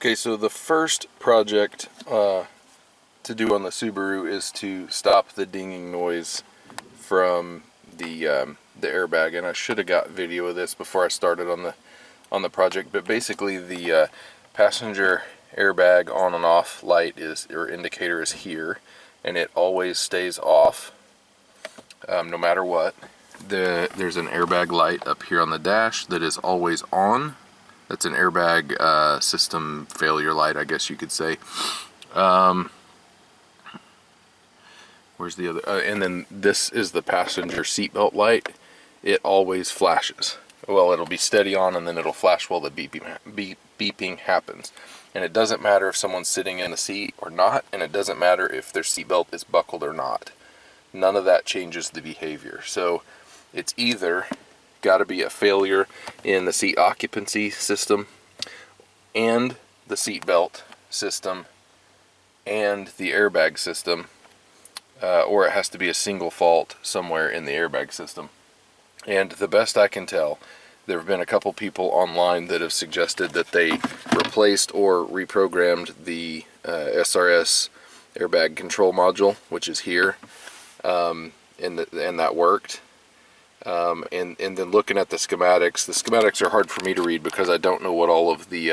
Okay, so the first project to do on the Subaru is to stop the dinging noise from the airbag, and I should have got video of this before I started on the project. But basically, the passenger airbag on and off light or indicator is here, and it always stays off no matter what. There's an airbag light up here on the dash that is always on. That's an airbag system failure light, I guess you could say. Where's the other? And then this is the passenger seatbelt light. It always flashes. Well, it'll be steady on, and then it'll flash while the beeping happens. And it doesn't matter if someone's sitting in the seat or not, and it doesn't matter if their seatbelt is buckled or not. None of that changes the behavior. So it's either got to be a failure in the seat occupancy system and the seatbelt system and the airbag system, or it has to be a single fault somewhere in the airbag system. And the best I can tell, there have been a couple people online that have suggested that they replaced or reprogrammed the SRS airbag control module, which is here, and that worked. And then looking at the schematics are hard for me to read because I don't know what all of the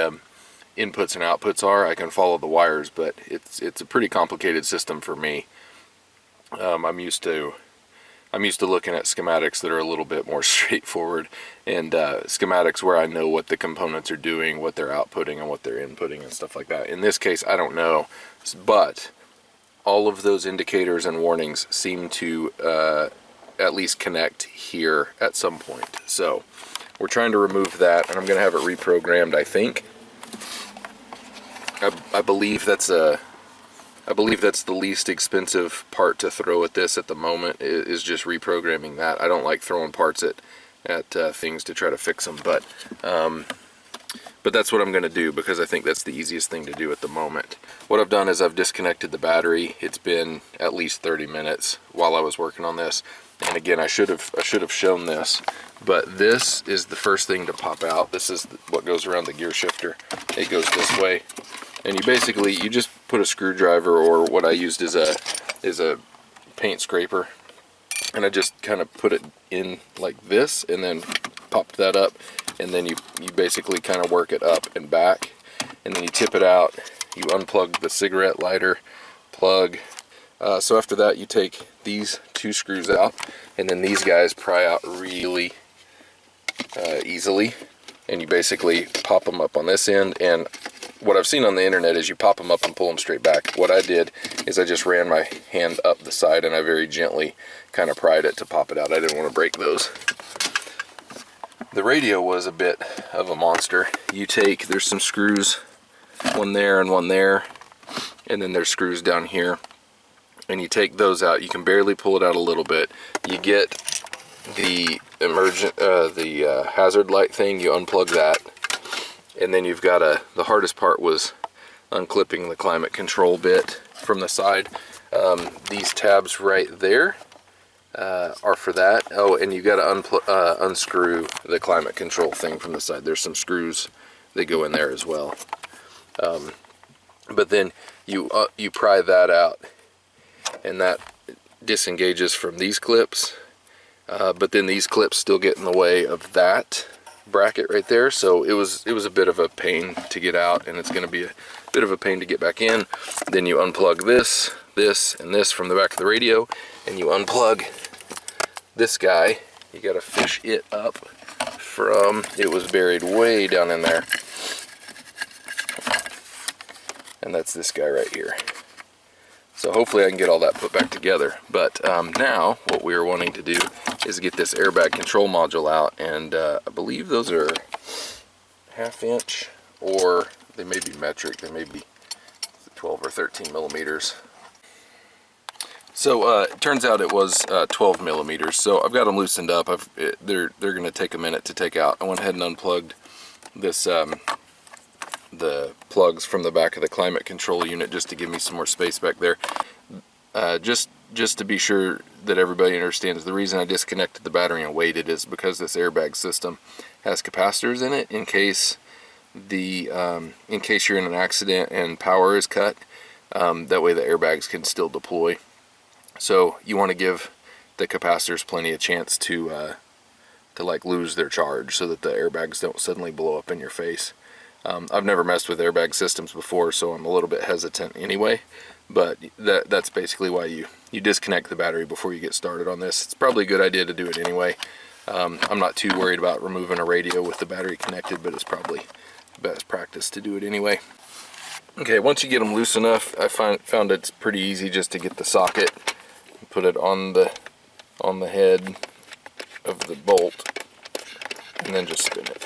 inputs and outputs are. I can follow the wires, but it's a pretty complicated system for me. I'm used to looking at schematics that are a little bit more straightforward, and schematics where I know what the components are doing, what they're outputting, and what they're inputting, and stuff like that. In this case, I don't know, but all of those indicators and warnings seem to at least connect here at some point. So we're trying to remove that, and I'm going to have it reprogrammed, I think. I believe that's the least expensive part to throw at this at the moment, is just reprogramming that. I don't like throwing parts at things to try to fix them, but that's what I'm going to do because I think that's the easiest thing to do at the moment. What I've done is I've disconnected the battery. It's been at least 30 minutes while I was working on this. And again, I should have shown this, but this is the first thing to pop out. This is what goes around the gear shifter. It goes this way, and you just put a screwdriver, or what I used is a paint scraper, and I just kind of put it in like this, and then popped that up, and then you basically kind of work it up and back, and then you tip it out. You unplug the cigarette lighter plug. So after that, you take these two screws out, and then these guys pry out really easily, and you basically pop them up on this end. And what I've seen on the internet is you pop them up and pull them straight back. What I did is I just ran my hand up the side, and I very gently kind of pried it to pop it out. I didn't want to break those. The radio was a bit of a monster. There's some screws, one there and one there, and then there's screws down here. And you take those out. You can barely pull it out a little bit. You get the hazard light thing. You unplug that, and then you've got the hardest part was unclipping the climate control bit from the side. These tabs right there are for that. Oh, and you got to unscrew the climate control thing from the side. There's some screws that go in there as well. But then you pry that out, and that disengages from these clips, but then these clips still get in the way of that bracket right there. So it was a bit of a pain to get out, and it's going to be a bit of a pain to get back in. Then you unplug this, and this from the back of the radio, and you unplug this guy. You got to fish it up from, it was buried way down in there, and that's this guy right here. So hopefully I can get all that put back together. But now what we are wanting to do is get this airbag control module out, and I believe those are 1/2 inch, or they may be metric. They may be 12 or 13 millimeters. So it turns out it was 12 millimeters. So I've got them loosened up. They're going to take a minute to take out. I went ahead and unplugged this the plugs from the back of the climate control unit just to give me some more space back there. Just to be sure that everybody understands, the reason I disconnected the battery and waited is because this airbag system has capacitors in it in case in case you're in an accident and power is cut. That way the airbags can still deploy. So you want to give the capacitors plenty of chance to like lose their charge, so that the airbags don't suddenly blow up in your face. I've never messed with airbag systems before, so I'm a little bit hesitant anyway, but that's basically why you disconnect the battery before you get started on this. It's probably a good idea to do it anyway. I'm not too worried about removing a radio with the battery connected, but it's probably best practice to do it anyway. Okay, once you get them loose enough, I found it's pretty easy just to get the socket, put it on the head of the bolt, and then just spin it.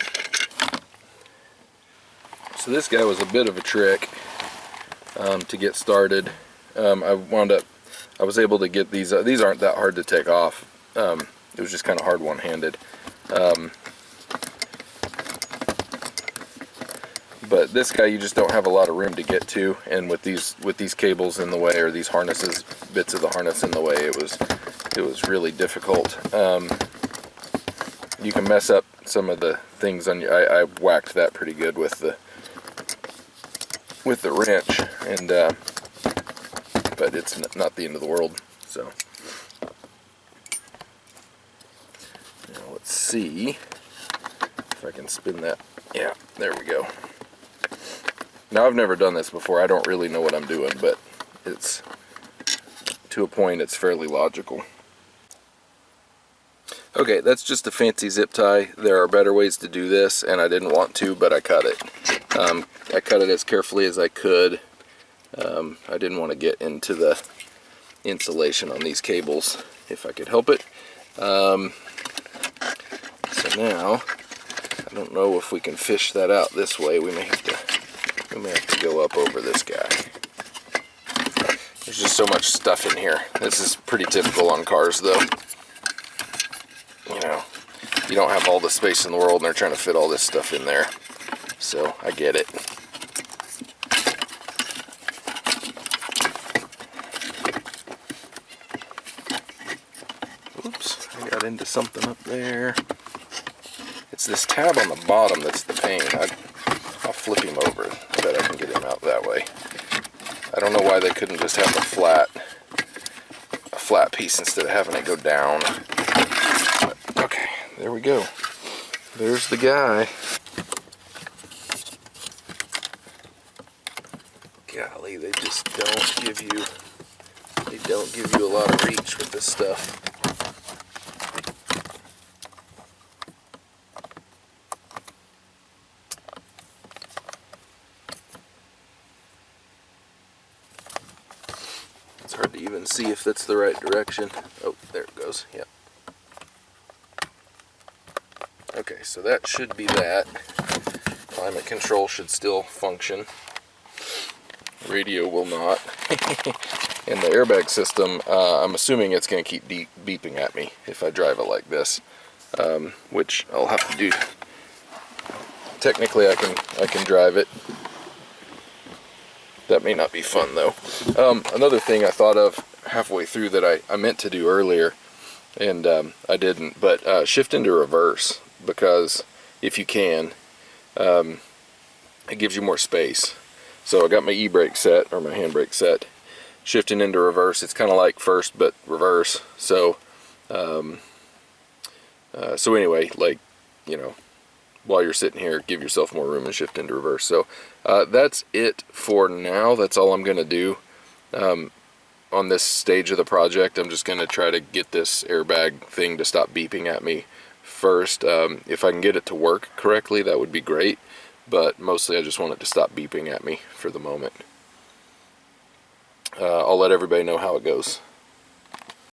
So this guy was a bit of a trick to get started. I was able to get these aren't that hard to take off. It was just kind of hard one-handed. But this guy you just don't have a lot of room to get to, and with these cables in the way, or these harnesses, bits of the harness in the way, it was really difficult. You can mess up some of the things on you. I whacked that pretty good with the wrench, and but it's not the end of the world. So now let's see if I can spin that. Yeah, there we go. Now, I've never done this before. I don't really know what I'm doing, but it's, to a point, it's fairly logical. Okay, that's just a fancy zip tie. There are better ways to do this, and I didn't want to, but I cut it. I cut it as carefully as I could. I didn't want to get into the insulation on these cables if I could help it. So now, I don't know if we can fish that out this way. We may have to go up over this guy. There's just so much stuff in here. This is pretty typical on cars, though. You know, you don't have all the space in the world, and they're trying to fit all this stuff in there. So I get it. Oops, I got into something up there. It's this tab on the bottom that's the pain. I'll flip him over. I bet I can get him out that way. I don't know why they couldn't just have a flat piece instead of having it go down. But, okay, there we go. There's the guy. Golly, they just don't give you a lot of reach with this stuff. It's hard to even see if that's the right direction. Oh, there it goes. Yep. Okay, so that should be that. Climate control should still function. Radio will not. And the airbag system, I'm assuming it's going to keep beeping at me if I drive it like this, which I'll have to do. Technically, I can drive it. That may not be fun, though. Another thing I thought of halfway through that I meant to do earlier, and I didn't, but shift into reverse, because if you can, it gives you more space. So I got my e-brake set, or my handbrake set. Shifting into reverse, it's kind of like first, but reverse. So, so anyway, like, you know, while you're sitting here, give yourself more room and shift into reverse. So that's it for now. That's all I'm going to do on this stage of the project. I'm just going to try to get this airbag thing to stop beeping at me first. If I can get it to work correctly, that would be great. But mostly I just want it to stop beeping at me for the moment. I'll let everybody know how it goes.